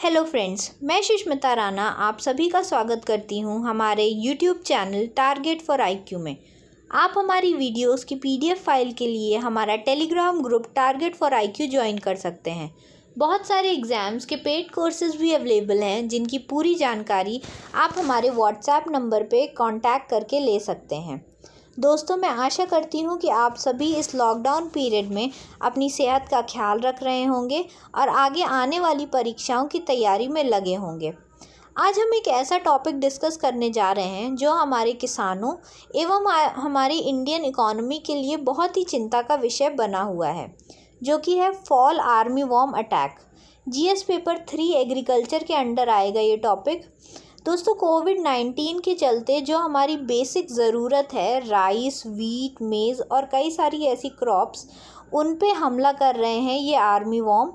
Hello friends, मैं सुष्मिता राणा आप सभी का स्वागत करती हूं हमारे YouTube channel target for IQ में। आप हमारी वीडियोस की पीडीएफ फाइल के लिए हमारा Telegram group target for IQ join कर सकते हैं। बहुत सारे एग्ज़ाम्स के पेड कोर्सेज भी अवेलेबल हैं जिनकी पूरी जानकारी आप हमारे व्हाट्सएप नंबर पे कांटेक्ट करके ले सकते हैं। दोस्तों, मैं आशा करती हूँ कि आप सभी इस लॉकडाउन पीरियड में अपनी सेहत का ख्याल रख रहे होंगे और आगे आने वाली परीक्षाओं की तैयारी में लगे होंगे। आज हम एक ऐसा टॉपिक डिस्कस करने जा रहे हैं जो हमारे किसानों एवं हमारी इंडियन इकोनॉमी के लिए बहुत ही चिंता का विषय बना हुआ है, जो कि है fall army warm attack. GS paper 3 agriculture के अंडर आएगा ये टॉपिक। दोस्तों, कोविड-19 के चलते जो हमारी बेसिक ज़रूरत है, राइस, वीट, मेज़ और कई सारी ऐसी क्रॉप्स, उन पे हमला कर रहे हैं ये आर्मी वॉर्म,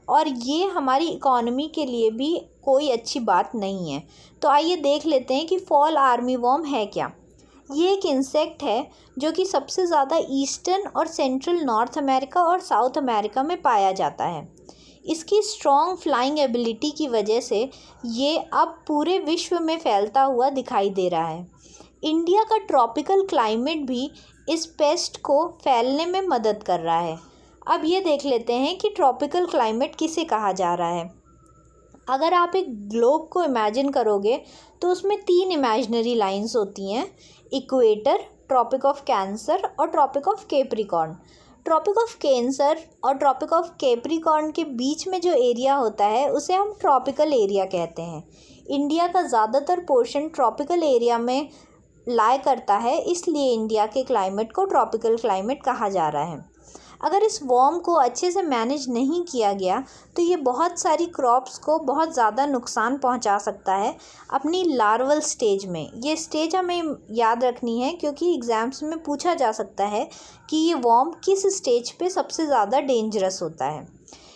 और ये हमारी इकोनॉमी के लिए भी कोई अच्छी बात नहीं है। तो आइए देख लेते हैं कि फॉल आर्मी वॉर्म है क्या। ये एक इंसेक्ट है जो कि सबसे ज़्यादा ईस्टर्न और सेंट्रल नॉर्थ अमेरिका और साउथ अमेरिका में पाया जाता है। इसकी स्ट्रॉन्ग फ्लाइंग एबिलिटी की वजह से ये अब पूरे विश्व में फैलता हुआ दिखाई दे रहा है। इंडिया का ट्रॉपिकल क्लाइमेट भी इस पेस्ट को फैलने में मदद कर रहा है। अब ये देख लेते हैं कि ट्रॉपिकल क्लाइमेट किसे कहा जा रहा है। अगर आप एक ग्लोब को इमेजिन करोगे तो उसमें 3 इमेजिनरी लाइंस होती हैं: इक्वेटर, ट्रॉपिक ऑफ कैंसर और tropic of capricorn. Tropic of cancer और ट्रॉपिक ऑफ कैप्रिकॉर्न के बीच में जो एरिया होता है उसे हम ट्रॉपिकल एरिया कहते हैं। इंडिया का ज़्यादातर पोर्शन ट्रॉपिकल एरिया में लाई करता है, इसलिए इंडिया के क्लाइमेट को ट्रॉपिकल क्लाइमेट कहा जा रहा है। अगर इस वॉर्म को अच्छे से मैनेज नहीं किया गया तो ये बहुत सारी क्रॉप्स को बहुत ज़्यादा नुकसान पहुंचा सकता है अपनी लार्वल स्टेज में। ये स्टेज हमें याद रखनी है क्योंकि एग्ज़ाम्स में पूछा जा सकता है कि ये वॉर्म किस स्टेज पे सबसे ज़्यादा डेंजरस होता है।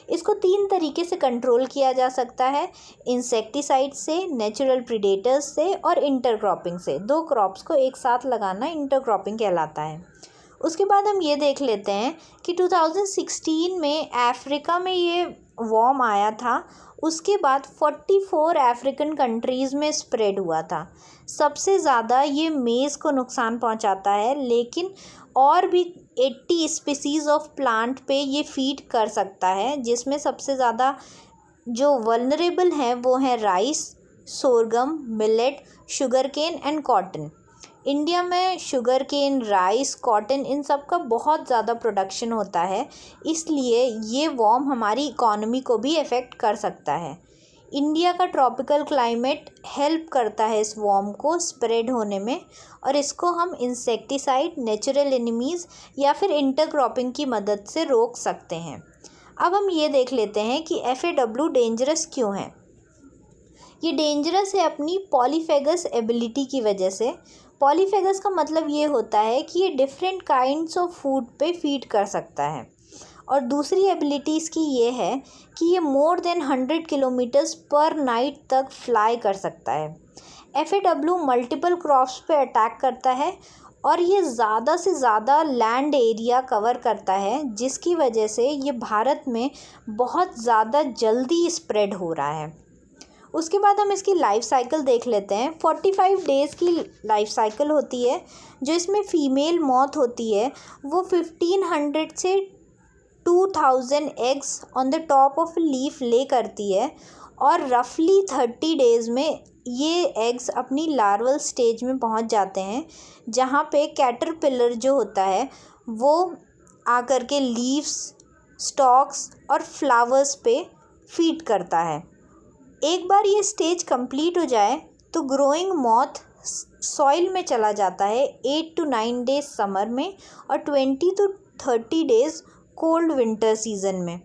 इसको 3 तरीके से कंट्रोल किया जा सकता है: इंसेक्टिसाइड से, नेचुरल प्रीडेटर्स से और इंटरक्रॉपिंग से। 2 क्रॉप्स को एक साथ लगाना इंटरक्रॉपिंग कहलाता है। उसके बाद हम ये देख लेते हैं कि 2016 में अफ्रीका में ये वॉर्म आया था। उसके बाद 44 अफ्रीकन कंट्रीज़ में स्प्रेड हुआ था। सबसे ज़्यादा ये मेज़ को नुकसान पहुंचाता है, लेकिन और भी 80 स्पीसीज़ ऑफ प्लांट पे ये फीड कर सकता है, जिसमें सबसे ज़्यादा जो वल्नरेबल हैं वो हैं rice, sorghum, millet, sugar cane and cotton. India में शुगर केन, राइस, कॉटन, इन सब का बहुत ज़्यादा प्रोडक्शन होता है, इसलिए ये वॉर्म हमारी इकोनॉमी को भी अफेक्ट कर सकता है। इंडिया का ट्रॉपिकल क्लाइमेट हेल्प करता है इस वॉर्म को स्प्रेड होने में, और इसको हम इंसेक्टिसाइड, नेचुरल एनिमीज़ या फिर इंटरक्रॉपिंग की मदद से रोक सकते हैं। अब हम ये देख लेते हैं कि FAW डेंजरस क्यों है। ये डेंजरस है अपनी पॉलीफेगस एबिलिटी की वजह से। पॉलीफेगस का मतलब ये होता है कि ये डिफरेंट काइंड्स ऑफ फूड पे फीड कर सकता है, और दूसरी एबिलिटी इसकी ये है कि ये मोर देन 100 किलोमीटर्स पर नाइट तक फ्लाई कर सकता है। FAW मल्टीपल क्रॉप्स पे अटैक करता है और ये ज़्यादा से ज़्यादा लैंड एरिया कवर करता है, जिसकी वजह से ये भारत में बहुत ज़्यादा जल्दी स्प्रेड हो रहा है। उसके बाद हम इसकी लाइफ साइकिल देख लेते हैं। 45 डेज़ की लाइफ साइकिल होती है। जो इसमें फ़ीमेल मौत होती है वो 1500 से 2000 eggs on the top of leaf ले करती है, और रफली 30 डेज़ में ये एग्स अपनी लार्वल स्टेज में पहुंच जाते हैं, जहां पे कैटरपिलर जो होता है वो आकर के लीव्स, स्टॉक्स और फ्लावर्स पे फीड करता है। एक बार ये स्टेज कंप्लीट हो जाए तो ग्रोइंग मॉथ सॉइल में चला जाता है 8 to 9 डेज समर में और 20 to 30 days cold winter season में।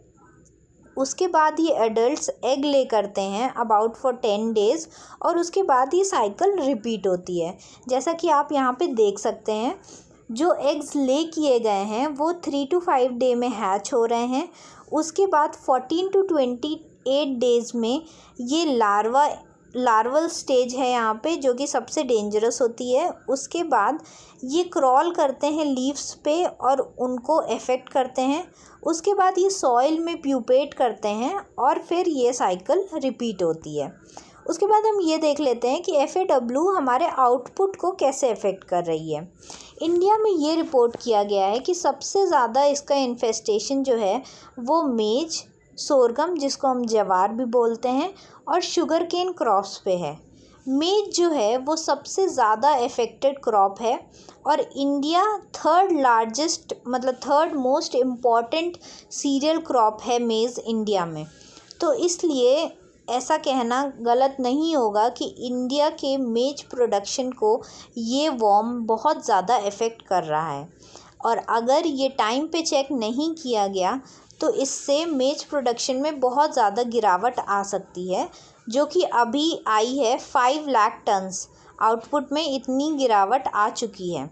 उसके बाद ये एडल्ट्स एग ले करते हैं अबाउट फॉर 10 डेज़, और उसके बाद ये साइकिल रिपीट होती है। जैसा कि आप यहाँ पे देख सकते हैं, जो एग्स ले किए गए हैं वो 3 to 5 डे में हैच हो रहे हैं। उसके बाद 14 to 28 डेज़ में ये लार्वल स्टेज है यहाँ पे, जो कि सबसे डेंजरस होती है। उसके बाद ये क्रॉल करते हैं लीव्स पे और उनको अफेक्ट करते हैं। उसके बाद ये सॉइल में प्यूपेट करते हैं और फिर ये साइकिल रिपीट होती है। उसके बाद हम ये देख लेते हैं कि FAW हमारे आउटपुट को कैसे अफेक्ट कर रही है। इंडिया में ये रिपोर्ट किया गया है कि सबसे ज़्यादा इसका इन्फेस्टेशन जो है वो मेज, सोरगम जिसको हम ज्वार भी बोलते हैं, और शुगर केन क्रॉप्स पे है। मेज जो है वो सबसे ज़्यादा अफेक्टेड क्रॉप है और India third most important cereal crop है मेज़ इंडिया में। तो इसलिए ऐसा कहना गलत नहीं होगा कि इंडिया के मेज प्रोडक्शन को ये वॉर्म बहुत ज़्यादा अफेक्ट कर रहा है, और अगर ये टाइम पे चेक नहीं किया गया तो इससे मेज प्रोडक्शन में बहुत ज़्यादा गिरावट आ सकती है, जो कि अभी आई है 5 लाख टन्स आउटपुट में इतनी गिरावट आ चुकी है।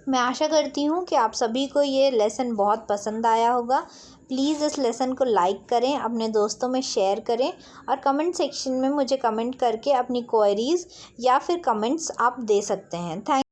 मैं आशा करती हूँ कि आप सभी को ये लेसन बहुत पसंद आया होगा। प्लीज़ इस लेसन को लाइक करें, अपने दोस्तों में शेयर करें और कमेंट सेक्शन में मुझे कमेंट करके अपनी क्वेरीज़ या फिर कमेंट्स आप दे सकते हैं। थैंक